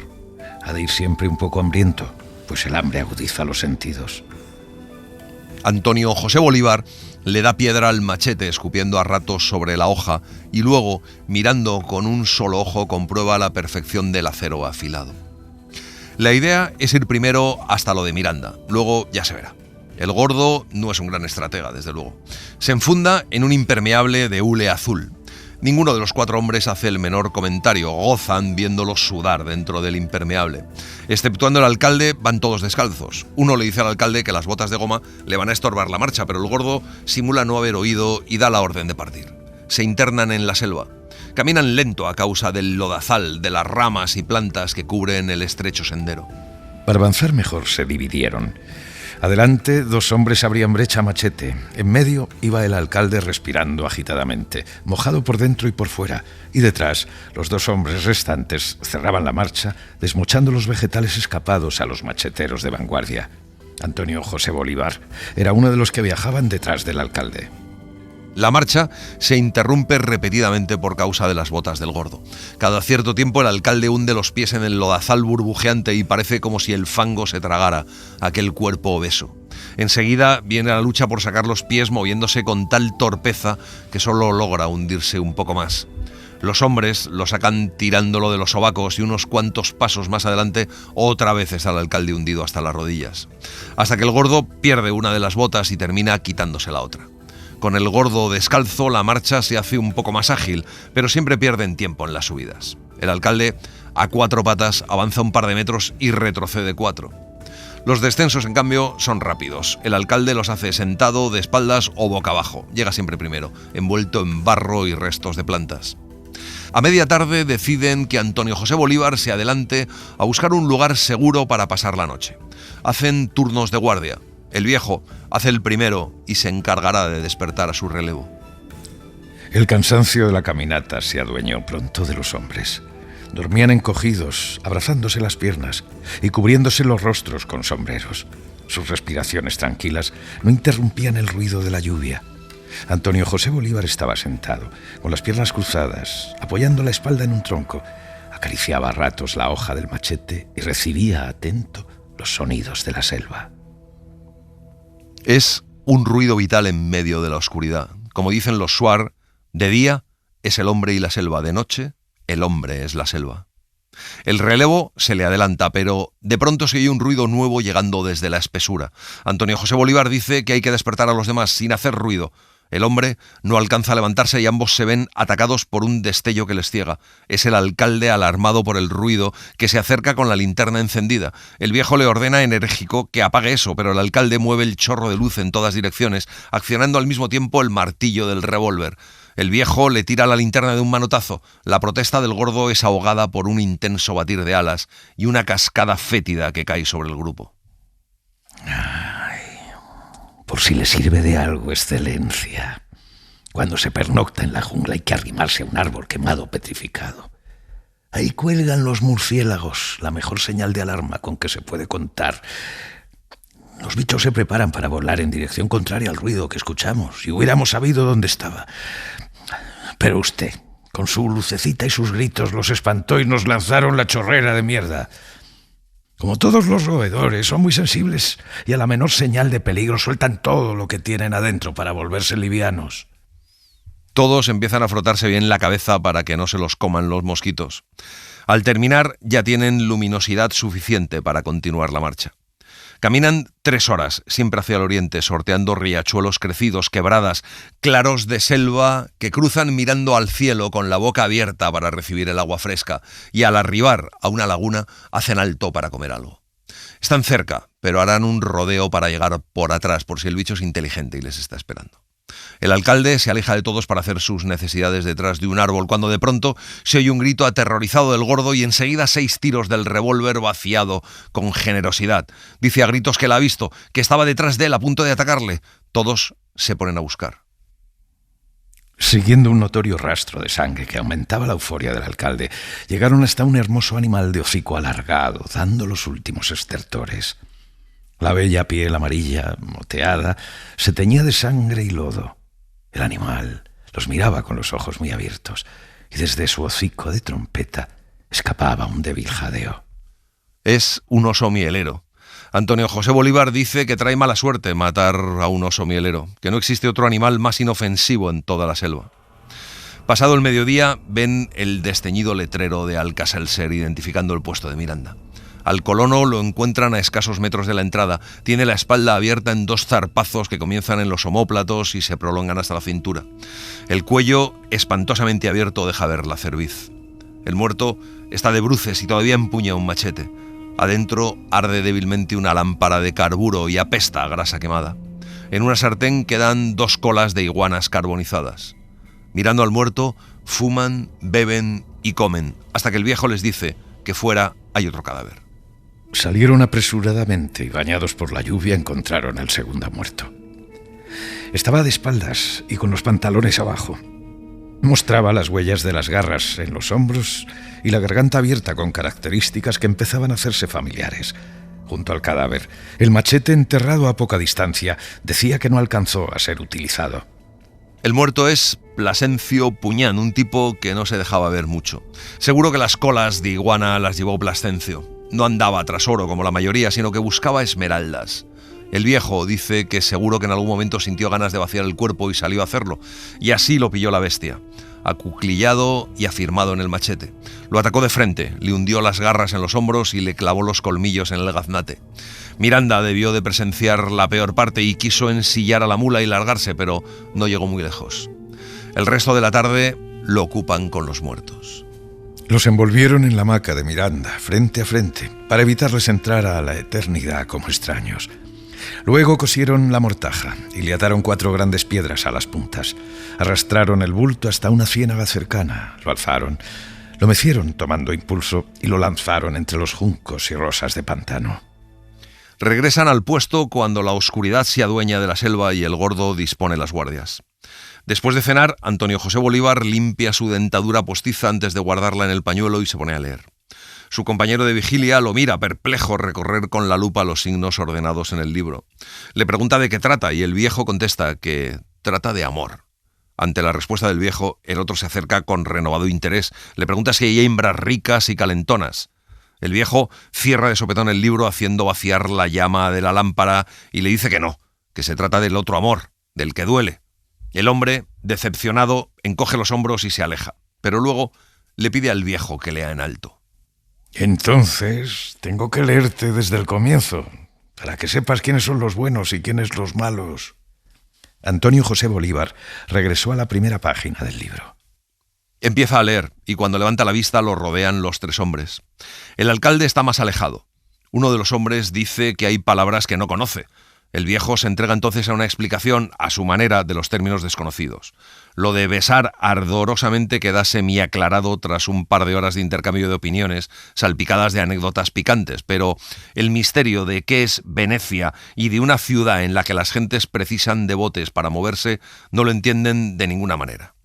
ha de ir siempre un poco hambriento, pues el hambre agudiza los sentidos. Antonio José Bolívar le da piedra al machete escupiendo a ratos sobre la hoja y luego, mirando con un solo ojo, comprueba la perfección del acero afilado. La idea es ir primero hasta lo de Miranda, luego ya se verá. El gordo no es un gran estratega, desde luego. Se enfunda en un impermeable de hule azul. Ninguno de los 4 hombres hace el menor comentario, gozan viéndolos sudar dentro del impermeable. Exceptuando el alcalde, van todos descalzos. Uno le dice al alcalde que las botas de goma le van a estorbar la marcha, pero el gordo simula no haber oído y da la orden de partir. Se internan en la selva. Caminan lento a causa del lodazal, de las ramas y plantas que cubren el estrecho sendero. Para avanzar mejor se dividieron. Adelante, 2 hombres abrían brecha a machete. En medio iba el alcalde respirando agitadamente, mojado por dentro y por fuera. Y detrás, los 2 hombres restantes cerraban la marcha, desmochando los vegetales escapados a los macheteros de vanguardia. Antonio José Bolívar era uno de los que viajaban detrás del alcalde. La marcha se interrumpe repetidamente por causa de las botas del gordo. Cada cierto tiempo el alcalde hunde los pies en el lodazal burbujeante y parece como si el fango se tragara aquel cuerpo obeso. Enseguida viene la lucha por sacar los pies, moviéndose con tal torpeza que solo logra hundirse un poco más. Los hombres lo sacan tirándolo de los sobacos y unos cuantos pasos más adelante otra vez está el alcalde hundido hasta las rodillas. Hasta que el gordo pierde una de las botas y termina quitándose la otra. Con el gordo descalzo, la marcha se hace un poco más ágil, pero siempre pierden tiempo en las subidas. El alcalde, a 4 patas, avanza un par de metros y retrocede 4. Los descensos, en cambio, son rápidos. El alcalde los hace sentado, de espaldas o boca abajo. Llega siempre primero, envuelto en barro y restos de plantas. A media tarde deciden que Antonio José Bolívar se adelante a buscar un lugar seguro para pasar la noche. Hacen turnos de guardia. El viejo hace el primero y se encargará de despertar a su relevo. El cansancio de la caminata se adueñó pronto de los hombres. Dormían encogidos, abrazándose las piernas y cubriéndose los rostros con sombreros. Sus respiraciones tranquilas no interrumpían el ruido de la lluvia. Antonio José Bolívar estaba sentado, con las piernas cruzadas, apoyando la espalda en un tronco. Acariciaba a ratos la hoja del machete y recibía atento los sonidos de la selva. Es un ruido vital en medio de la oscuridad. Como dicen los Shuar, de día es el hombre y la selva, de noche el hombre es la selva. El relevo se le adelanta, pero de pronto se oye un ruido nuevo llegando desde la espesura. Antonio José Bolívar dice que hay que despertar a los demás sin hacer ruido. El hombre no alcanza a levantarse y ambos se ven atacados por un destello que les ciega. Es el alcalde, alarmado por el ruido, que se acerca con la linterna encendida. El viejo le ordena enérgico que apague eso, pero el alcalde mueve el chorro de luz en todas direcciones, accionando al mismo tiempo el martillo del revólver. El viejo le tira la linterna de un manotazo. La protesta del gordo es ahogada por un intenso batir de alas y una cascada fétida que cae sobre el grupo. Por si le sirve de algo, excelencia. Cuando se pernocta en la jungla hay que arrimarse a un árbol quemado petrificado. Ahí cuelgan los murciélagos, la mejor señal de alarma con que se puede contar. Los bichos se preparan para volar en dirección contraria al ruido que escuchamos, y hubiéramos sabido dónde estaba. Pero usted, con su lucecita y sus gritos, los espantó y nos lanzaron la chorrera de mierda. Como todos los roedores, son muy sensibles y a la menor señal de peligro sueltan todo lo que tienen adentro para volverse livianos. Todos empiezan a frotarse bien la cabeza para que no se los coman los mosquitos. Al terminar, ya tienen luminosidad suficiente para continuar la marcha. Caminan 3 horas, siempre hacia el oriente, sorteando riachuelos crecidos, quebradas, claros de selva que cruzan mirando al cielo con la boca abierta para recibir el agua fresca, y al arribar a una laguna hacen alto para comer algo. Están cerca, pero harán un rodeo para llegar por atrás, por si el bicho es inteligente y les está esperando. El alcalde se aleja de todos para hacer sus necesidades detrás de un árbol, cuando de pronto se oye un grito aterrorizado del gordo y enseguida 6 tiros del revólver vaciado con generosidad. Dice a gritos que la ha visto, que estaba detrás de él a punto de atacarle. Todos se ponen a buscar. Siguiendo un notorio rastro de sangre que aumentaba la euforia del alcalde, llegaron hasta un hermoso animal de hocico alargado, dando los últimos estertores. La bella piel amarilla, moteada, se teñía de sangre y lodo. El animal los miraba con los ojos muy abiertos y desde su hocico de trompeta escapaba un débil jadeo. Es un oso mielero. Antonio José Bolívar dice que trae mala suerte matar a un oso mielero, que no existe otro animal más inofensivo en toda la selva. Pasado el mediodía, ven el desteñido letrero de Alcacelser identificando el puesto de Miranda. Al colono lo encuentran a escasos metros de la entrada. Tiene la espalda abierta en 2 zarpazos que comienzan en los omóplatos y se prolongan hasta la cintura. El cuello, espantosamente abierto, deja ver la cerviz. El muerto está de bruces y todavía empuña un machete. Adentro arde débilmente una lámpara de carburo y apesta a grasa quemada. En una sartén quedan 2 colas de iguanas carbonizadas. Mirando al muerto, fuman, beben y comen, hasta que el viejo les dice que fuera hay otro cadáver. Salieron apresuradamente y, bañados por la lluvia, encontraron al segundo muerto. Estaba de espaldas y con los pantalones abajo. Mostraba las huellas de las garras en los hombros y la garganta abierta con características que empezaban a hacerse familiares. Junto al cadáver, el machete enterrado a poca distancia decía que no alcanzó a ser utilizado. El muerto es Plasencio Puñán, un tipo que no se dejaba ver mucho. Seguro que las colas de iguana las llevó Plasencio. No andaba tras oro como la mayoría, sino que buscaba esmeraldas. El viejo dice que seguro que en algún momento sintió ganas de vaciar el cuerpo y salió a hacerlo, y así lo pilló la bestia, acuclillado y afirmado en el machete. Lo atacó de frente, le hundió las garras en los hombros y le clavó los colmillos en el gaznate. Miranda debió de presenciar la peor parte y quiso ensillar a la mula y largarse, pero no llegó muy lejos. El resto de la tarde lo ocupan con los muertos. Los envolvieron en la hamaca de Miranda, frente a frente, para evitarles entrar a la eternidad como extraños. Luego cosieron la mortaja y le ataron 4 grandes piedras a las puntas. Arrastraron el bulto hasta una ciénaga cercana, lo alzaron, lo mecieron tomando impulso y lo lanzaron entre los juncos y rosas de pantano. Regresan al puesto cuando la oscuridad se adueña de la selva y el gordo dispone las guardias. Después de cenar, Antonio José Bolívar limpia su dentadura postiza antes de guardarla en el pañuelo y se pone a leer. Su compañero de vigilia lo mira, perplejo, recorrer con la lupa los signos ordenados en el libro. Le pregunta de qué trata y el viejo contesta que trata de amor. Ante la respuesta del viejo, el otro se acerca con renovado interés. Le pregunta si hay hembras ricas y calentonas. El viejo cierra de sopetón el libro haciendo vaciar la llama de la lámpara y le dice que no, que se trata del otro amor, del que duele. El hombre, decepcionado, encoge los hombros y se aleja, pero luego le pide al viejo que lea en alto. Entonces, tengo que leerte desde el comienzo, para que sepas quiénes son los buenos y quiénes los malos. Antonio José Bolívar regresó a la primera página del libro. Empieza a leer, y cuando levanta la vista lo rodean los 3 hombres. El alcalde está más alejado. Uno de los hombres dice que hay palabras que no conoce. El viejo se entrega entonces a una explicación, a su manera, de los términos desconocidos. Lo de besar ardorosamente queda semiaclarado tras un par de horas de intercambio de opiniones, salpicadas de anécdotas picantes, pero el misterio de qué es Venecia y de una ciudad en la que las gentes precisan de botes para moverse no lo entienden de ninguna manera.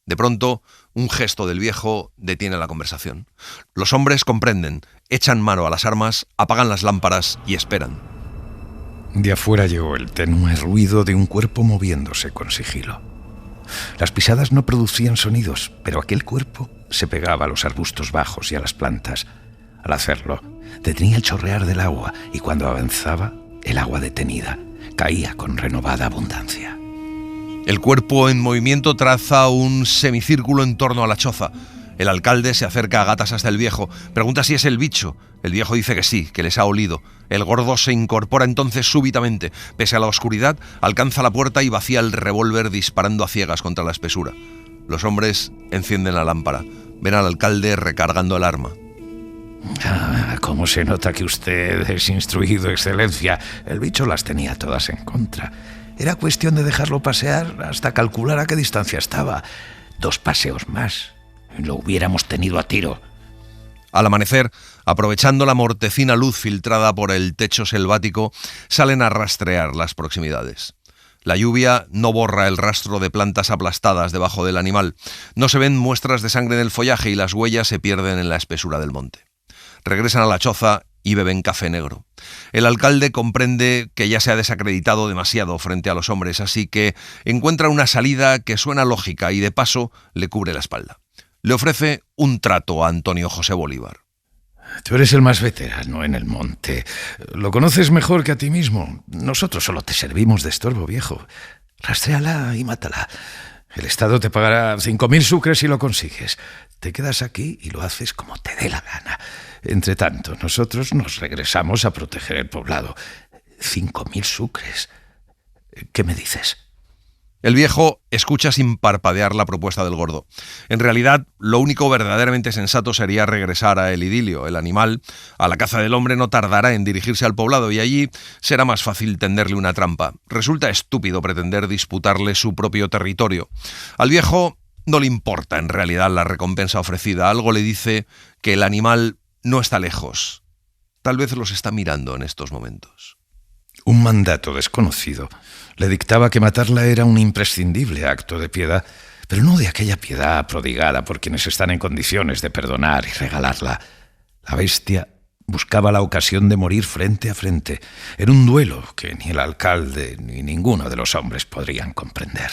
De pronto, un gesto del viejo detiene la conversación. Los hombres comprenden, echan mano a las armas, apagan las lámparas y esperan. De afuera llegó el tenue ruido de un cuerpo moviéndose con sigilo. Las pisadas no producían sonidos, pero aquel cuerpo se pegaba a los arbustos bajos y a las plantas. Al hacerlo, detenía el chorrear del agua y cuando avanzaba, el agua detenida caía con renovada abundancia. El cuerpo en movimiento traza un semicírculo en torno a la choza. El alcalde se acerca a gatas hasta el viejo, pregunta si es el bicho. El viejo dice que sí, que les ha olido. El gordo se incorpora entonces súbitamente. Pese a la oscuridad, alcanza la puerta y vacía el revólver disparando a ciegas contra la espesura. Los hombres encienden la lámpara. Ven al alcalde recargando el arma. Cómo se nota que usted es instruido, Excelencia. El bicho las tenía todas en contra. Era cuestión de dejarlo pasear hasta calcular a qué distancia estaba. 2 paseos más. Lo hubiéramos tenido a tiro. Al amanecer, aprovechando la mortecina luz filtrada por el techo selvático, salen a rastrear las proximidades. La lluvia no borra el rastro de plantas aplastadas debajo del animal. No se ven muestras de sangre en el follaje y las huellas se pierden en la espesura del monte. Regresan a la choza y beben café negro. El alcalde comprende que ya se ha desacreditado demasiado frente a los hombres, así que encuentra una salida que suena lógica y de paso le cubre la espalda. Le ofrece un trato a Antonio José Bolívar. Tú eres el más veterano en el monte. Lo conoces mejor que a ti mismo. Nosotros solo te servimos de estorbo, viejo. Rastréala y mátala. El Estado te pagará 5.000 sucres si lo consigues. Te quedas aquí y lo haces como te dé la gana. Entre tanto, nosotros nos regresamos a proteger el poblado. 5.000 sucres. ¿Qué me dices? El viejo escucha sin parpadear la propuesta del gordo. En realidad, lo único verdaderamente sensato sería regresar a el idilio. El animal, a la caza del hombre, no tardará en dirigirse al poblado y allí será más fácil tenderle una trampa. Resulta estúpido pretender disputarle su propio territorio. Al viejo No le importa en realidad la recompensa ofrecida. Algo le dice que el animal no está lejos. Tal vez los está mirando en estos momentos. Un mandato desconocido le dictaba que matarla era un imprescindible acto de piedad, pero no de aquella piedad prodigada por quienes están en condiciones de perdonar y regalarla. La bestia buscaba la ocasión de morir frente a frente, en un duelo que ni el alcalde ni ninguno de los hombres podrían comprender.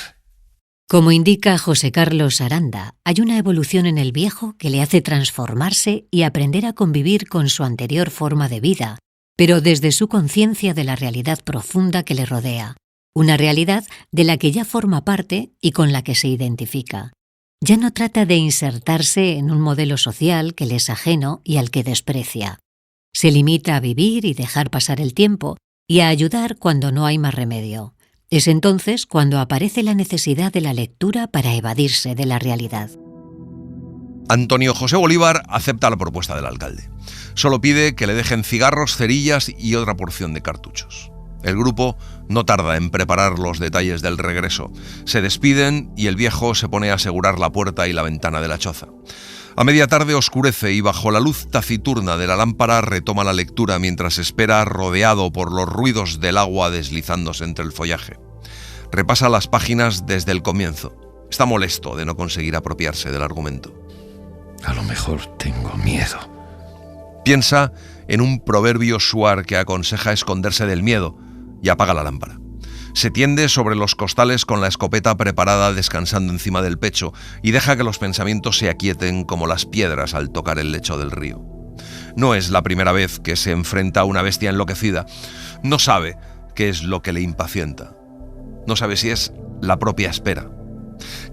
Como indica José Carlos Aranda, hay una evolución en el viejo que le hace transformarse y aprender a convivir con su anterior forma de vida, pero desde su conciencia de la realidad profunda que le rodea, una realidad de la que ya forma parte y con la que se identifica. Ya no trata de insertarse en un modelo social que le es ajeno y al que desprecia. Se limita a vivir y dejar pasar el tiempo y a ayudar cuando no hay más remedio. Es entonces cuando aparece la necesidad de la lectura para evadirse de la realidad. Antonio José Bolívar acepta la propuesta del alcalde. Solo pide que le dejen cigarros, cerillas y otra porción de cartuchos. El grupo no tarda en preparar los detalles del regreso. Se despiden y el viejo se pone a asegurar la puerta y la ventana de la choza. A media tarde oscurece y bajo la luz taciturna de la lámpara retoma la lectura mientras espera rodeado por los ruidos del agua deslizándose entre el follaje. Repasa las páginas desde el comienzo. Está molesto de no conseguir apropiarse del argumento. A lo mejor tengo miedo. Piensa en un proverbio shuar que aconseja esconderse del miedo y apaga la lámpara. Se tiende sobre los costales con la escopeta preparada descansando encima del pecho y deja que los pensamientos se aquieten como las piedras al tocar el lecho del río. No es la primera vez que se enfrenta a una bestia enloquecida. No sabe qué es lo que le impacienta. No sabe si es la propia espera.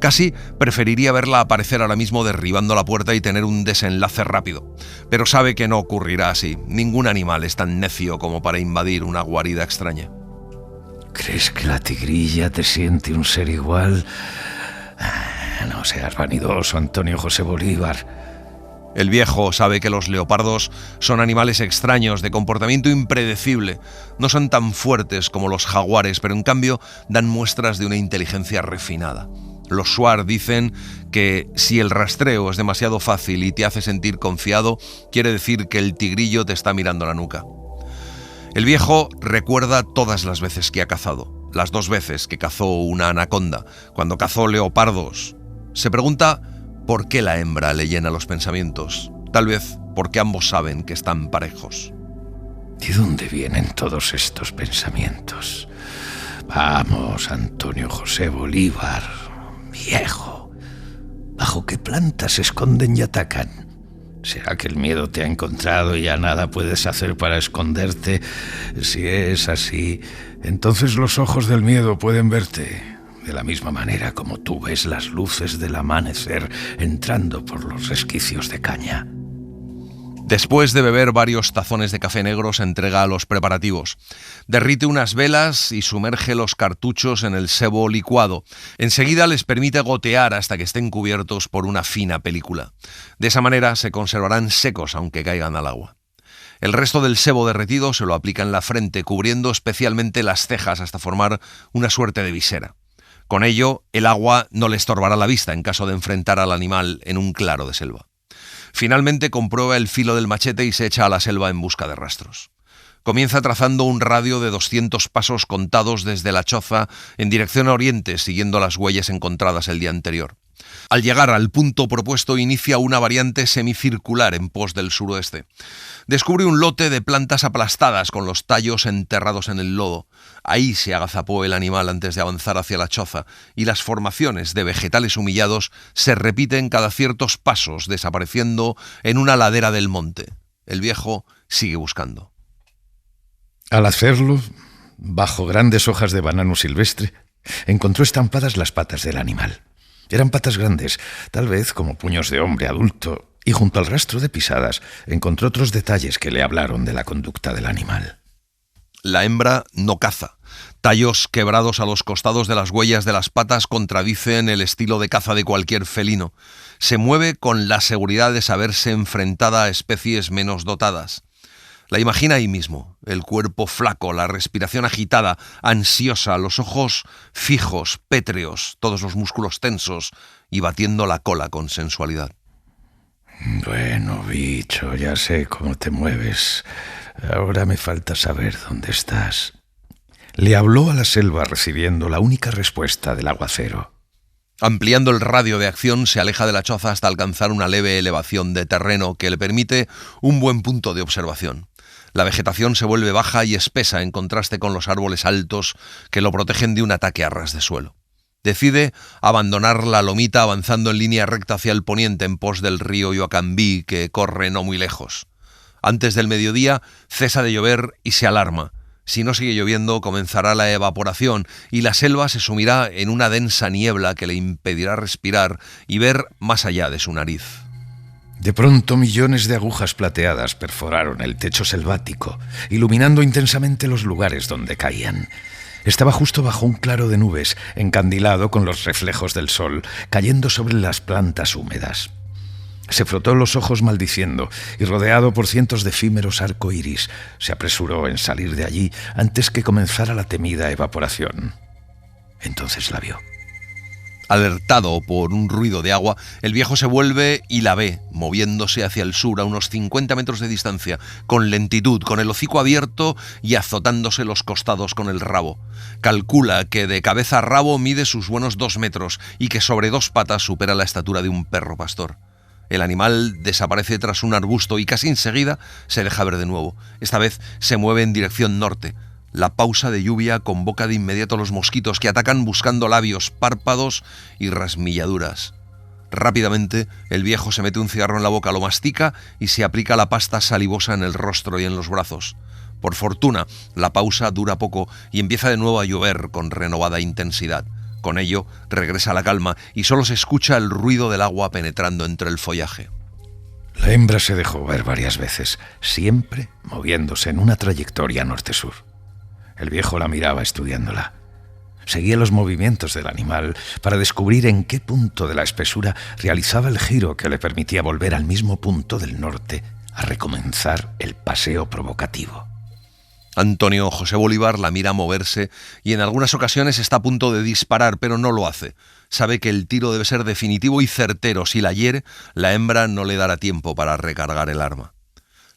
Casi preferiría verla aparecer ahora mismo derribando la puerta y tener un desenlace rápido. Pero sabe que no ocurrirá así. Ningún animal es tan necio como para invadir una guarida extraña. ¿Crees que la tigrilla te siente un ser igual? No seas vanidoso, Antonio José Bolívar. El viejo sabe que los leopardos son animales extraños, de comportamiento impredecible. No son tan fuertes como los jaguares, pero en cambio dan muestras de una inteligencia refinada. Los shuar dicen que si el rastreo es demasiado fácil y te hace sentir confiado, quiere decir que el tigrillo te está mirando la nuca. El viejo recuerda todas las veces que ha cazado, las 2 veces que cazó una anaconda, cuando cazó leopardos. Se pregunta por qué la hembra le llena los pensamientos, tal vez porque ambos saben que están parejos. ¿De dónde vienen todos estos pensamientos? Vamos, Antonio José Bolívar, viejo. ¿Bajo qué plantas se esconden y atacan? ¿Será que el miedo te ha encontrado y ya nada puedes hacer para esconderte? Si es así, entonces los ojos del miedo pueden verte de la misma manera como tú ves las luces del amanecer entrando por los resquicios de caña. Después de beber varios tazones de café negro, se entrega a los preparativos. Derrite unas velas y sumerge los cartuchos en el sebo licuado. Enseguida les permite gotear hasta que estén cubiertos por una fina película. De esa manera se conservarán secos aunque caigan al agua. El resto del sebo derretido se lo aplica en la frente, cubriendo especialmente las cejas hasta formar una suerte de visera. Con ello, el agua no le estorbará la vista en caso de enfrentar al animal en un claro de selva. Finalmente comprueba el filo del machete y se echa a la selva en busca de rastros. Comienza trazando un radio de 200 pasos contados desde la choza en dirección a oriente, siguiendo las huellas encontradas el día anterior. Al llegar al punto propuesto, inicia una variante semicircular en pos del suroeste. Descubre un lote de plantas aplastadas con los tallos enterrados en el lodo. Ahí se agazapó el animal antes de avanzar hacia la choza, y las formaciones de vegetales humillados se repiten cada ciertos pasos, desapareciendo en una ladera del monte. El viejo sigue buscando. Al hacerlo, bajo grandes hojas de banano silvestre, encontró estampadas las patas del animal. Eran patas grandes, tal vez como puños de hombre adulto, y junto al rastro de pisadas encontró otros detalles que le hablaron de la conducta del animal. La hembra no caza. Tallos quebrados a los costados de las huellas de las patas contradicen el estilo de caza de cualquier felino. Se mueve con la seguridad de saberse enfrentada a especies menos dotadas. La imagina ahí mismo, el cuerpo flaco, la respiración agitada, ansiosa, los ojos fijos, pétreos, todos los músculos tensos y batiendo la cola con sensualidad. Bueno, bicho, ya sé cómo te mueves. Ahora me falta saber dónde estás. Le habló a la selva recibiendo la única respuesta del aguacero. Ampliando el radio de acción, se aleja de la choza hasta alcanzar una leve elevación de terreno que le permite un buen punto de observación. La vegetación se vuelve baja y espesa en contraste con los árboles altos que lo protegen de un ataque a ras de suelo. Decide abandonar la lomita avanzando en línea recta hacia el poniente en pos del río Yoacambí, que corre no muy lejos. Antes del mediodía cesa de llover y se alarma. Si no sigue lloviendo, comenzará la evaporación y la selva se sumirá en una densa niebla que le impedirá respirar y ver más allá de su nariz. De pronto millones de agujas plateadas perforaron el techo selvático, iluminando intensamente los lugares donde caían. Estaba justo bajo un claro de nubes, encandilado con los reflejos del sol, cayendo sobre las plantas húmedas. Se frotó los ojos maldiciendo y, rodeado por cientos de efímeros arcoíris, se apresuró en salir de allí antes que comenzara la temida evaporación. Entonces la vio. Alertado por un ruido de agua, el viejo se vuelve y la ve, moviéndose hacia el sur a unos 50 metros de distancia, con lentitud, con el hocico abierto y azotándose los costados con el rabo. Calcula que de cabeza a rabo mide sus buenos 2 metros y que sobre 2 patas supera la estatura de un perro pastor. El animal desaparece tras un arbusto y casi enseguida se deja ver de nuevo. Esta vez se mueve en dirección norte. La pausa de lluvia convoca de inmediato a los mosquitos que atacan buscando labios, párpados y rasmilladuras. Rápidamente, el viejo se mete un cigarro en la boca, lo mastica y se aplica la pasta salivosa en el rostro y en los brazos. Por fortuna, la pausa dura poco y empieza de nuevo a llover con renovada intensidad. Con ello, regresa la calma y solo se escucha el ruido del agua penetrando entre el follaje. La hembra se dejó ver varias veces, siempre moviéndose en una trayectoria norte-sur. El viejo la miraba estudiándola. Seguía los movimientos del animal para descubrir en qué punto de la espesura realizaba el giro que le permitía volver al mismo punto del norte a recomenzar el paseo provocativo. Antonio José Bolívar la mira moverse y en algunas ocasiones está a punto de disparar, pero no lo hace. Sabe que el tiro debe ser definitivo y certero. Si la hiere, la hembra no le dará tiempo para recargar el arma.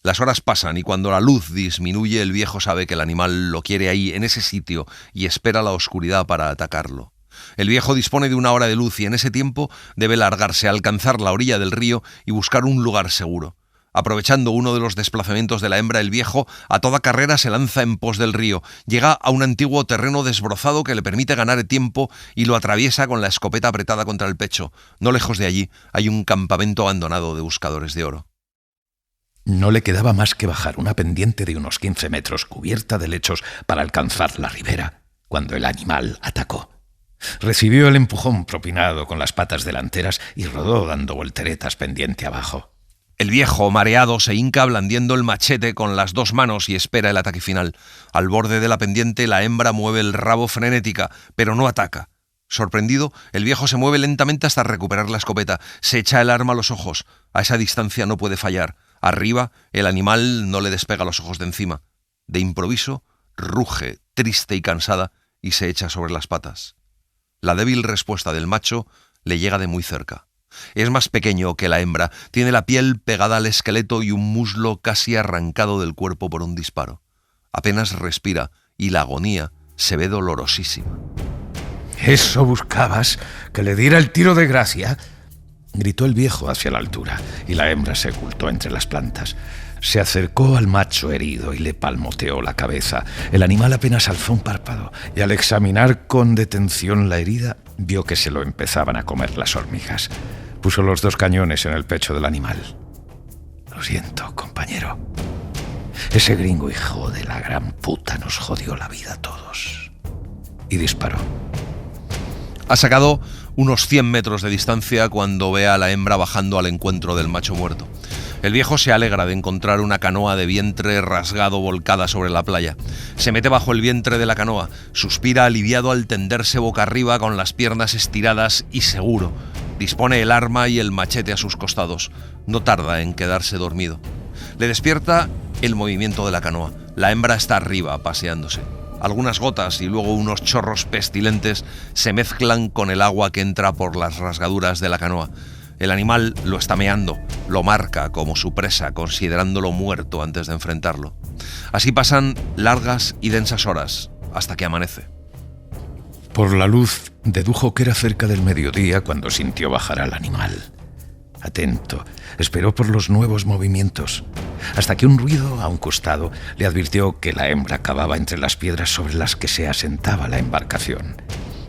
Las horas pasan y cuando la luz disminuye, el viejo sabe que el animal lo quiere ahí, en ese sitio, y espera la oscuridad para atacarlo. El viejo dispone de 1 hora de luz y en ese tiempo debe largarse a alcanzar la orilla del río y buscar un lugar seguro. Aprovechando uno de los desplazamientos de la hembra, el viejo a toda carrera se lanza en pos del río. Llega a un antiguo terreno desbrozado que le permite ganar tiempo y lo atraviesa con la escopeta apretada contra el pecho. No lejos de allí hay un campamento abandonado de buscadores de oro. No le quedaba más que bajar una pendiente de unos 15 metros cubierta de lechos para alcanzar la ribera, cuando el animal atacó. Recibió el empujón propinado con las patas delanteras y rodó dando volteretas pendiente abajo. El viejo, mareado, se hinca blandiendo el machete con las 2 manos y espera el ataque final. Al borde de la pendiente, la hembra mueve el rabo frenética, pero no ataca. Sorprendido, el viejo se mueve lentamente hasta recuperar la escopeta. Se echa el arma a los ojos. A esa distancia no puede fallar. Arriba, el animal no le despega los ojos de encima. De improviso, ruge, triste y cansada, y se echa sobre las patas. La débil respuesta del macho le llega de muy cerca. Es más pequeño que la hembra, tiene la piel pegada al esqueleto y un muslo casi arrancado del cuerpo por un disparo. Apenas respira y la agonía se ve dolorosísima. ¿Eso buscabas? ¿Que le diera el tiro de gracia? Gritó el viejo hacia la altura y la hembra se ocultó entre las plantas. Se acercó al macho herido y le palmoteó la cabeza. El animal apenas alzó un párpado y al examinar con detención la herida vio que se lo empezaban a comer las hormigas. Puso los 2 cañones en el pecho del animal. Lo siento, compañero. Ese gringo hijo de la gran puta nos jodió la vida a todos. Y disparó. Ha sacado unos 100 metros de distancia cuando ve a la hembra bajando al encuentro del macho muerto. El viejo se alegra de encontrar una canoa de vientre rasgado volcada sobre la playa. Se mete bajo el vientre de la canoa, suspira aliviado al tenderse boca arriba con las piernas estiradas y seguro. Dispone el arma y el machete a sus costados. No tarda en quedarse dormido. Le despierta el movimiento de la canoa. La hembra está arriba, paseándose. Algunas gotas y luego unos chorros pestilentes se mezclan con el agua que entra por las rasgaduras de la canoa. El animal lo está meando, lo marca como su presa, considerándolo muerto antes de enfrentarlo. Así pasan largas y densas horas, hasta que amanece. Por la luz, dedujo que era cerca del mediodía cuando sintió bajar al animal. Atento, esperó por los nuevos movimientos, hasta que un ruido a un costado le advirtió que la hembra cavaba entre las piedras sobre las que se asentaba la embarcación.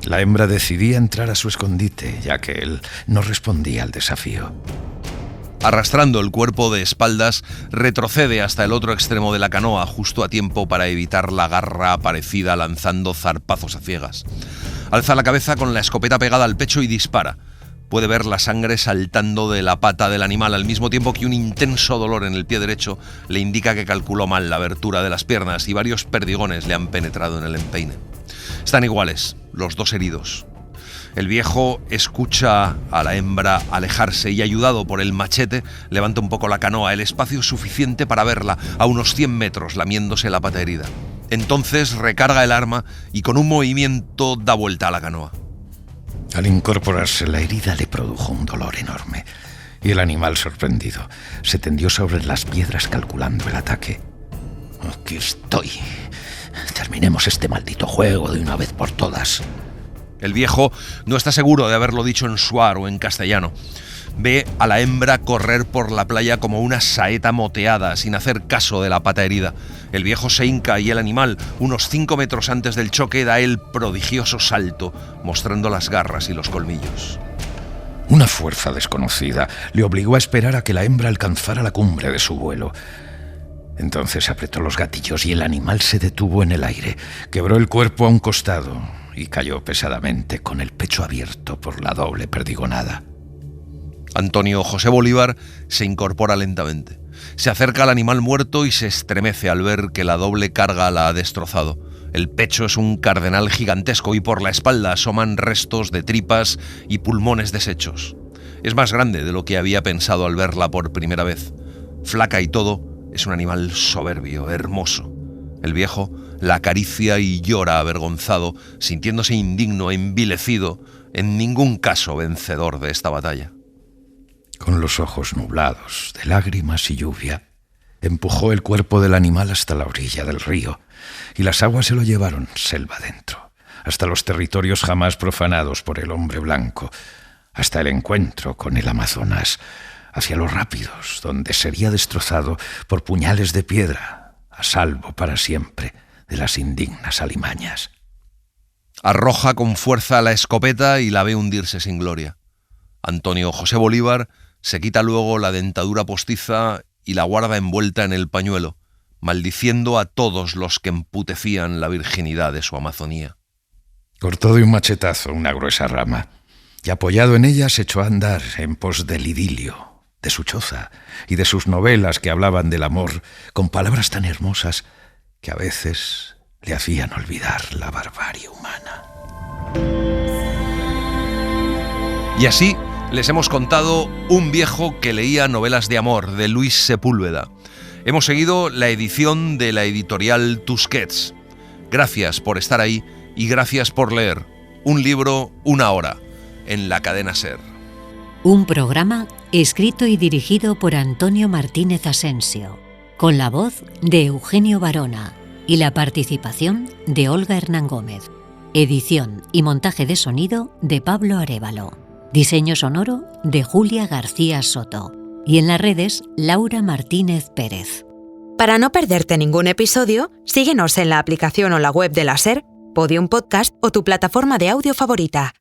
La hembra decidía entrar a su escondite, ya que él no respondía al desafío. Arrastrando el cuerpo de espaldas, retrocede hasta el otro extremo de la canoa, justo a tiempo para evitar la garra aparecida lanzando zarpazos a ciegas. Alza la cabeza con la escopeta pegada al pecho y dispara. Puede ver la sangre saltando de la pata del animal, al mismo tiempo que un intenso dolor en el pie derecho le indica que calculó mal la abertura de las piernas y varios perdigones le han penetrado en el empeine. Están iguales, los dos heridos. El viejo escucha a la hembra alejarse y, ayudado por el machete, levanta un poco la canoa, el espacio suficiente para verla, a unos 100 metros, lamiéndose la pata herida. Entonces recarga el arma y con un movimiento da vuelta a la canoa. Al incorporarse, la herida le produjo un dolor enorme y el animal, sorprendido, se tendió sobre las piedras calculando el ataque. «Aquí estoy. Terminemos este maldito juego de una vez por todas». El viejo no está seguro de haberlo dicho en suar o en castellano. Ve a la hembra correr por la playa como una saeta moteada, sin hacer caso de la pata herida. El viejo se hinca y el animal, unos 5 metros antes del choque, da el prodigioso salto, mostrando las garras y los colmillos. Una fuerza desconocida le obligó a esperar a que la hembra alcanzara la cumbre de su vuelo. Entonces apretó los gatillos y el animal se detuvo en el aire, quebró el cuerpo a un costado y cayó pesadamente con el pecho abierto por la doble perdigonada. Antonio José Bolívar se incorpora lentamente. Se acerca al animal muerto y se estremece al ver que la doble carga la ha destrozado. El pecho es un cardenal gigantesco y por la espalda asoman restos de tripas y pulmones deshechos. Es más grande de lo que había pensado al verla por primera vez. Flaca y todo, es un animal soberbio, hermoso. El viejo la acaricia y llora avergonzado, sintiéndose indigno, envilecido, en ningún caso vencedor de esta batalla. Con los ojos nublados de lágrimas y lluvia, empujó el cuerpo del animal hasta la orilla del río, y las aguas se lo llevaron selva adentro, hasta los territorios jamás profanados por el hombre blanco, hasta el encuentro con el Amazonas, hacia los rápidos, donde sería destrozado por puñales de piedra, a salvo para siempre de las indignas alimañas. Arroja con fuerza la escopeta y la ve hundirse sin gloria. Antonio José Bolívar se quita luego la dentadura postiza y la guarda envuelta en el pañuelo, maldiciendo a todos los que emputecían la virginidad de su Amazonía. Cortó de un machetazo una gruesa rama y, apoyado en ella, se echó a andar en pos del idilio, de su choza y de sus novelas que hablaban del amor con palabras tan hermosas que a veces le hacían olvidar la barbarie humana. Y así les hemos contado Un viejo que leía novelas de amor, de Luis Sepúlveda. Hemos seguido la edición de la editorial Tusquets. Gracias por estar ahí y gracias por leer. Un libro, una hora, en la cadena SER. Un programa escrito y dirigido por Antonio Martínez Asensio, con la voz de Eugenio Barona y la participación de Olga Hernán Gómez. Edición y montaje de sonido de Pablo Arévalo. Diseño sonoro de Julia García Soto. Y en las redes, Laura Martínez Pérez. Para no perderte ningún episodio, síguenos en la aplicación o la web de la SER, Podium Podcast o tu plataforma de audio favorita.